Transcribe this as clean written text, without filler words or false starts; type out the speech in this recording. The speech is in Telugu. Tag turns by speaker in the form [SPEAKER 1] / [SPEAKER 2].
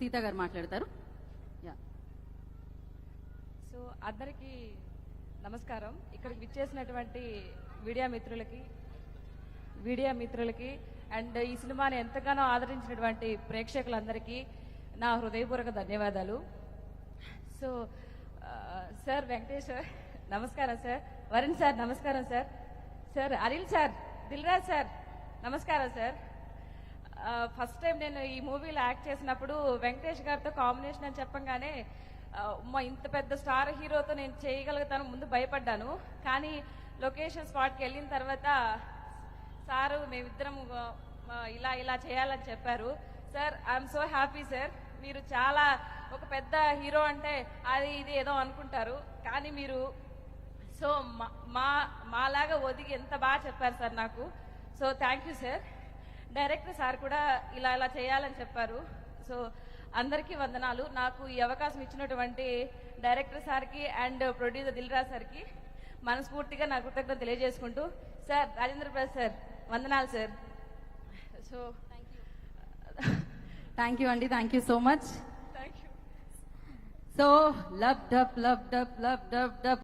[SPEAKER 1] సీత గారు మాట్లాడతారు.
[SPEAKER 2] సో అందరికీ నమస్కారం. ఇక్కడికి విచ్చేసినటువంటి మీడియా మిత్రులకి అండ్ ఈ సినిమాని ఎంతగానో ఆదరించినటువంటి ప్రేక్షకులందరికీ నా హృదయపూర్వక ధన్యవాదాలు. సో సార్ వెంకటేష్ సార్ నమస్కారం, సార్ వరుణ్ సార్ నమస్కారం, sir Anil sir, Dilraj sir నమస్కారం సార్. ఫస్ట్ టైం నేను ఈ మూవీలో యాక్ట్ చేసినప్పుడు వెంకటేష్ గారితో కాంబినేషన్ అని చెప్పంగానే ఇంత పెద్ద స్టార్ హీరోతో నేను చేయగలుగుతాను ముందు భయపడ్డాను. కానీ లొకేషన్ స్పాట్కి వెళ్ళిన తర్వాత సారు మేమిద్దరం ఇలా చేయాలని చెప్పారు. Sir I'm so happy sir. మీరు చాలా ఒక పెద్ద హీరో అంటే అది ఇది ఏదో అనుకుంటారు, కానీ మీరు సో మాలాగా ఒదిగి ఎంత బాగా చెప్పారు సార్ నాకు. So thank you sir. Director sir కూడా ఇలా చేయాలని చెప్పారు. సో అందరికీ వందనాలు. నాకు ఈ అవకాశం ఇచ్చినటువంటి డైరెక్టర్ సార్కి అండ్ ప్రొడ్యూసర్ దిల్రాజ్ సార్కి మనస్ఫూర్తిగా నా కృతజ్ఞత తెలియజేసుకుంటూ, సార్ రాజేంద్ర ప్రసాద్ సార్ వందనాలు సార్. సో
[SPEAKER 1] థ్యాంక్ యూ అండి, thank you so much.
[SPEAKER 2] Thank you.
[SPEAKER 1] So love dub